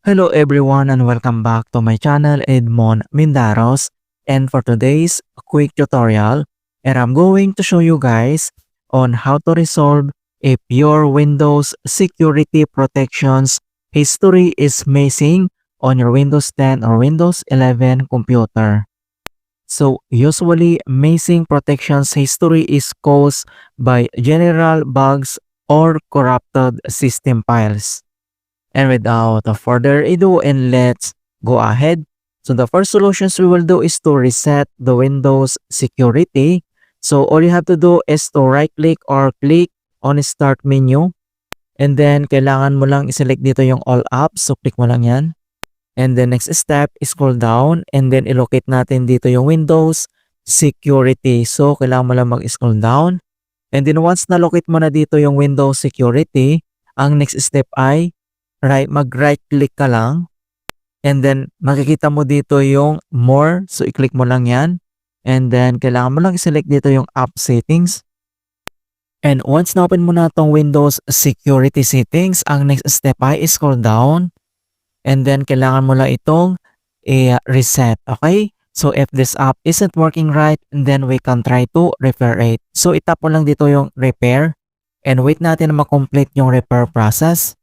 Hello everyone and welcome back to my channel Edmond Mindaros, and for today's quick tutorial and I'm going to show you guys on how to resolve if your Windows security protections history is missing on your Windows 10 or Windows 11 computer. So usually missing protections history is caused by general bugs or corrupted system files. And without further ado, and let's go ahead. So the first solutions we will do is to reset the Windows security. So all you have to do is to right click or click on start menu. And then kailangan mo lang i-select dito yung all apps. So click mo lang yan. And the next step is scroll down and then i-locate natin dito yung Windows security. So kailangan mo lang mag-scroll down. And then once na-locate mo na dito yung Windows security, ang next step ay mag-right click ka lang. And then makikita mo dito yung more. So i-click mo lang yan. And then kailangan mo lang i-select dito yung app settings. And once na-open mo na itong Windows security settings, ang next step ay scroll down. And then kailangan mo lang itong i-reset. Okay? So if this app isn't working right, then we can try to repair it. So itap mo lang dito yung repair. And wait natin na ma-complete yung repair process.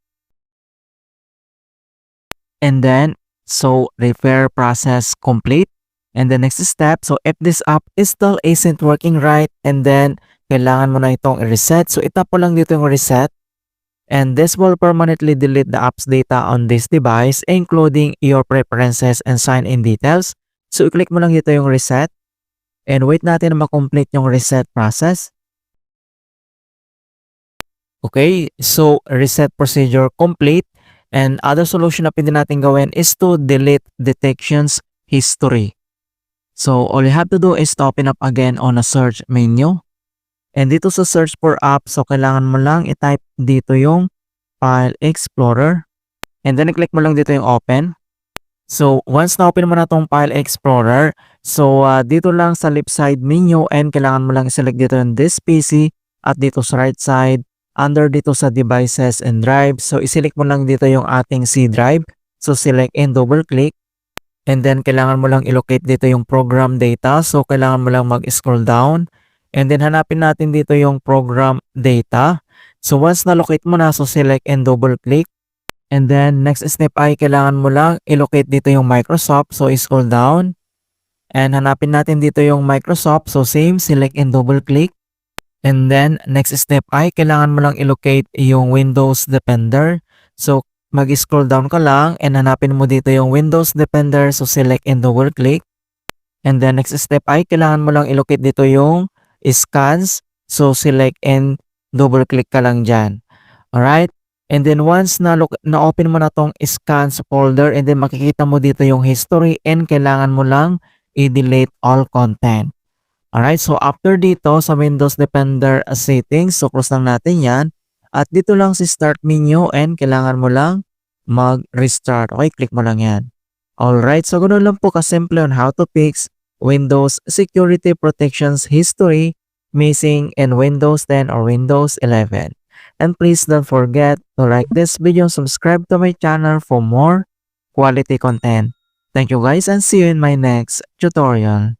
And then, so repair process complete. And the next step, so if this app is still isn't working right, and then kailangan mo na itong i-reset. So itap mo lang dito yung reset. And this will permanently delete the app's data on this device, including your preferences and sign-in details. So i-click mo lang dito yung reset. And wait natin na ma-complete yung reset process. Okay, so reset procedure complete. And other solution na pwede natin gawin is to delete detections history. So all you have to do is to open up again on a search menu. And dito sa search for apps, so kailangan mo lang i-type dito yung File Explorer. And then i-click mo lang dito yung open. So once na-open mo na itong File Explorer, so dito lang sa left side menu and kailangan mo lang i-select dito yung this PC at dito sa right side. Under dito sa devices and drive. So i-select mo lang dito yung ating C drive. So select and double click. And then kailangan mo lang i-locate dito yung program data. So kailangan mo lang mag-scroll down. And then hanapin natin dito yung program data. So once na-locate mo na, so select and double click. And then next step ay kailangan mo lang i-locate dito yung Microsoft. So scroll down. And hanapin natin dito yung Microsoft. So same, select and double click. And then next step ay kailangan mo lang i-locate yung Windows Defender. So mag-scroll down ka lang and hanapin mo dito yung Windows Defender. So select and double click. And then next step ay kailangan mo lang i-locate dito yung scans. So select and double click ka lang dyan. Alright? And then once na-open mo na tong scans folder and then makikita mo dito yung history and kailangan mo lang i-delete all content. Alright, so after dito sa Windows Defender settings, so close lang natin yan. At dito lang si start menu and kailangan mo lang mag-restart. Okay, click mo lang yan. Alright, so ganoon lang po kasimple on how to fix Windows Security Protections History missing in Windows 10 or Windows 11. And please don't forget to like this video, subscribe to my channel for more quality content. Thank you guys and see you in my next tutorial.